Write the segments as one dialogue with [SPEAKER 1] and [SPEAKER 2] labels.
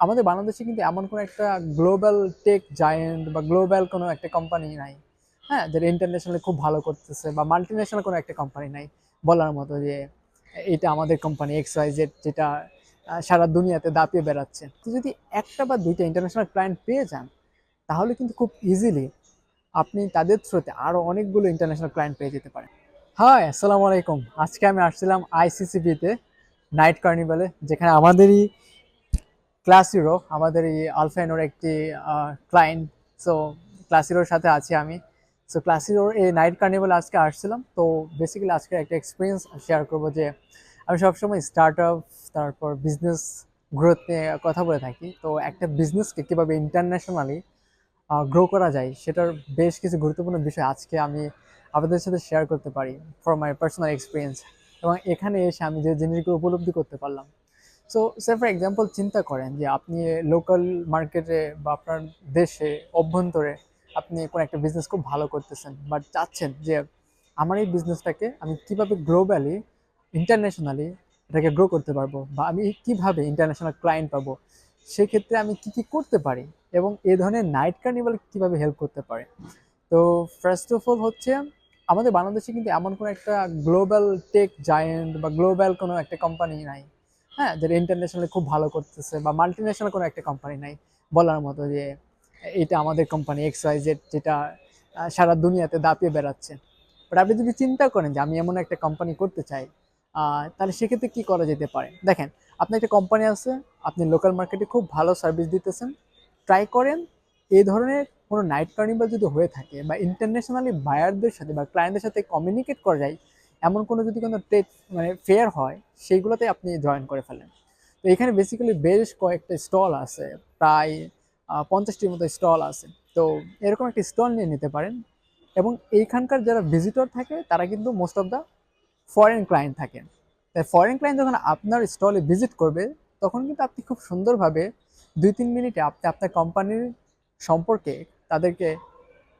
[SPEAKER 1] আমাদের বাংলাদেশে কিন্তু এমন কোনো একটা গ্লোবাল টেক জায়ান্ট বা গ্লোবাল কোনো একটা কোম্পানি নাই, হ্যাঁ, যেটা ইন্টারন্যাশনালি খুব ভালো করতেছে, বা মাল্টিন্যাশনাল কোনো একটা কোম্পানি নাই বলার মতো যে এটা আমাদের কোম্পানি এক্স ওয়াই জেড, যেটা সারা দুনিয়াতে দাপিয়ে বেড়াচ্ছে। তো যদি একটা বা দুইটা ইন্টারন্যাশনাল ক্লায়েন্ট পেয়ে যান, তাহলে কিন্তু খুব ইজিলি আপনি তাদের থ্রুতে আরো অনেকগুলো ইন্টারন্যাশনাল ক্লায়েন্ট পেয়ে যেতে পারেন। হাই, আসসালামু আলাইকুম। আজকে আমি আসছিলাম আইসিসিবিতে, নাইট কার্নিভালে, যেখানে আমাদেরই ক্লাস হিরো, আমাদের এই আলফাইনোর একটি ক্লায়েন্ট। সো ক্লাস হিরোর সাথে আছি আমি। সো ক্লাস হিরোর এই নাইট কার্নিভালে আজকে আসছিলাম। তো বেসিক্যালি আজকে একটা এক্সপিরিয়েন্স শেয়ার করবো যে আমি সবসময় স্টার্ট আপ, তারপর বিজনেস গ্রোথ নিয়ে কথা বলে থাকি। তো একটা বিজনেসকে কীভাবে ইন্টারন্যাশনালি গ্রো করা যায়, সেটার বেশ কিছু গুরুত্বপূর্ণ বিষয় আজকে আমি আপনাদের সাথে শেয়ার করতে পারি ফর মাই পার্সোনাল এক্সপিরিয়েন্স। এবং এখানে এসে আমি যে জিনিসগুলো উপলব্ধি করতে পারলাম। সো সে ফর এক্সাম্পল চিন্তা করেন যে আপনি লোকাল মার্কেটে বা আপনার দেশে অভ্যন্তরে আপনি কোনো একটা বিজনেস খুব ভালো করতেছেন, বাট চাচ্ছেন যে আমার এই বিজনেসটাকে আমি কিভাবে গ্লোবালি, ইন্টারন্যাশনালি এটাকে গ্রো করতে পারবো, বা আমি কিভাবে ইন্টারন্যাশনাল ক্লায়েন্ট পাবো, সেক্ষেত্রে আমি কি কি করতে পারি, এবং এই ধরনের নাইট কার্নিভাল কিভাবে হেল্প করতে পারে। তো ফার্স্ট অফ অল হচ্ছে, আমাদের বাংলাদেশে কিন্তু এমন কোনো একটা গ্লোবাল টেক জায়ান্ট বা গ্লোবাল কোনো একটা কোম্পানি নাই, হ্যাঁ, যেটা ইন্টারন্যাশনালি খুব ভালো করতেছে, বা মাল্টিন্যাশনাল কোনো একটা কোম্পানি নাই বলার মতো যে এটা আমাদের কোম্পানি এক্স ওয়াই জেড, যেটা সারা দুনিয়াতে দাপিয়ে বেড়াচ্ছে। বাট আপনি যদি চিন্তা করেন যে আমি এমন একটা কোম্পানি করতে চাই, তাহলে সেক্ষেত্রে কি করা যেতে পারে। দেখেন, আপনার একটা কোম্পানি আছে, আপনি লোকাল মার্কেটে খুব ভালো সার্ভিস দিতেছেন, ট্রাই করেন এই ধরনের কোনো নাইট কার্নিভাল যদি হয়ে থাকে, বা ইন্টারন্যাশনালি বায়ারদের সাথে বা ক্লায়েন্টদের সাথে কমিউনিকেট করা যায়, এমন কোনো যদি কোনো ট্রেড মানে ফেয়ার হয়, সেইগুলোতে আপনি জয়েন করে ফেলেন। তো এখানে বেসিক্যালি বেশ কয়েকটা স্টল আছে, প্রায় 50টির মতো স্টল আছে। তো এরকম একটা স্টল নিয়ে নিতে পারেন। এবং এইখানকার যারা ভিজিটর থাকে, তারা কিন্তু most of the foreign client থাকেন। তাই ফরেন ক্লায়েন্ট যখন আপনার স্টলে ভিজিট করবে, তখন কিন্তু আপনি খুব সুন্দরভাবে 2-3 মিনিটে আপনি আপনার কোম্পানির সম্পর্কে তাদেরকে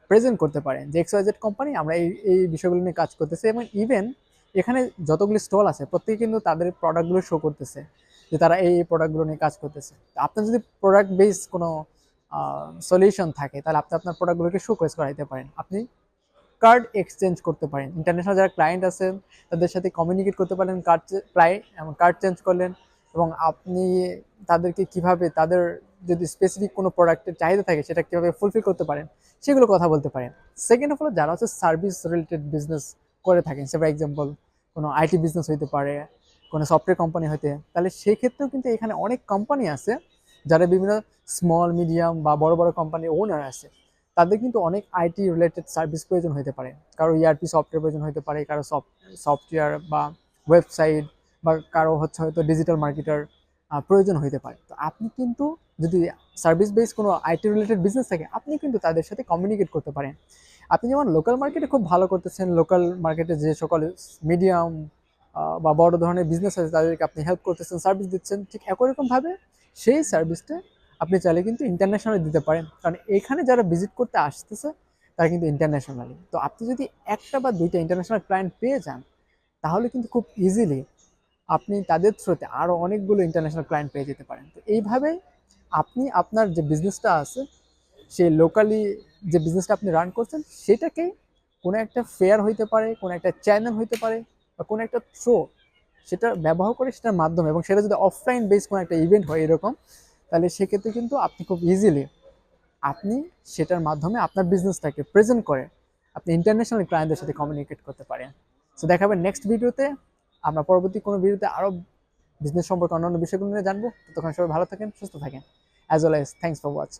[SPEAKER 1] প্রেজেন্ট করতে পারেন যে এক্স ওয়াই জেড কোম্পানি, আমরা এই এই বিষয়গুলো নিয়ে কাজ করতেছি। এবং ইভেন এখানে যতগুলি স্টল আছে, প্রত্যেকে কিন্তু তাদের প্রোডাক্টগুলো শো করতেছে যে তারা এই এই প্রোডাক্টগুলো নিয়ে কাজ করতেছে। আপনার যদি প্রোডাক্ট বেস কোনো সলিউশন থাকে, তাহলে আপনি আপনার প্রোডাক্টগুলোকে শো কেস করাইতে পারেন। আপনি কার্ড এক্সচেঞ্জ করতে পারেন, ইন্টারন্যাশনাল যারা ক্লায়েন্ট আছেন তাদের সাথে কমিউনিকেট করতে পারেন, কার্ড চেঞ্জ করলেন। এবং আপনি তাদেরকে কিভাবে, তাদের যদি স্পেসিফিক কোনো প্রোডাক্টের চাহিদা থাকে, সেটা কিভাবে ফুলফিল করতে পারেন, সেগুলো কথা বলতে পারেন। সেকেন্ড অফ অল, যারা হচ্ছে সার্ভিস রিলেটেড বিজনেস করে থাকেন, সে ফর এক্সাম্পল কোনো আইটি বিজনেস হইতে পারে, কোনো সফটওয়্যার কোম্পানি হইতে, তাহলে সেক্ষেত্রেও কিন্তু এখানে অনেক কোম্পানি আছে যারা বিভিন্ন স্মল মিডিয়াম বা বড় বড় কোম্পানির ওনার আছে। তাদের কিন্তু অনেক আইটি রিলেটেড সার্ভিস প্রয়োজন হতে পারে। কারো ইআরপি সফটওয়্যার প্রয়োজন হতে পারে, কারো সফটওয়্যার বা ওয়েবসাইট, বা কারো হচ্ছে হয়তো ডিজিটাল মার্কেটার প্রয়োজন হতে পারে। তো আপনি কিন্তু যদি সার্ভিস বেস কোনো আইটি রিলেটেড বিজনেস থাকে, আপনি কিন্তু তাদের সাথে কমিউনিকেট করতে পারেন। আপনি যেমন লোকাল মার্কেটে খুব ভালো করতেছেন, লোকাল মার্কেটে যে সকল মিডিয়াম বা বড় ধরনের বিজনেস আছে, তাদেরকে আপনি হেল্প করতেছেন, সার্ভিস দিচ্ছেন, ঠিক একই রকমভাবে সেই সার্ভিসটা আপনি চাইলে কিন্তু ইন্টারন্যাশনালি দিতে পারেন। কারণ এখানে যারা ভিজিট করতে আসতেছে, তারা কিন্তু ইন্টারন্যাশনালি। তো আপনি যদি একটা বা দুইটা ইন্টারন্যাশনাল ক্লায়েন্ট পেয়ে যান, তাহলে কিন্তু খুব ইজিলি আপনি তাদের থ্রুতে আরও অনেকগুলো ইন্টারন্যাশনাল ক্লায়েন্ট পেয়ে যেতে পারেন। তো এইভাবে আপনি আপনার যে বিজনেসটা আছে, সেই লোকালি যে বিজনেসটা আপনি রান করছেন, সেটাকে কোনো একটা ফেয়ার হইতে পারে, কোনো একটা চ্যানেল হইতে পারে, বা কোনো একটা থ্রো, সেটা ব্যবহার করে, সেটার মাধ্যমে, এবং সেটা যদি অফলাইন বেস কোনো একটা ইভেন্ট হয় এরকম, তাহলে সেক্ষেত্রে কিন্তু আপনি খুব ইজিলি আপনি সেটার মাধ্যমে আপনার বিজনেসটাকে প্রেজেন্ট করে আপনি ইন্টারন্যাশনাল ক্লায়েন্টদের সাথে কমিউনিকেট করতে পারেন। সো দেখাবেন নেক্সট ভিডিওতে। আমরা পরবর্তী কোনো ভিডিওতে আরও বিজনেস সম্পর্কে অন্যান্য বিষয়গুলো নিয়ে জানবো। ততক্ষণ সবাই ভালো থাকেন, সুস্থ থাকেন। As well as thanks for watch.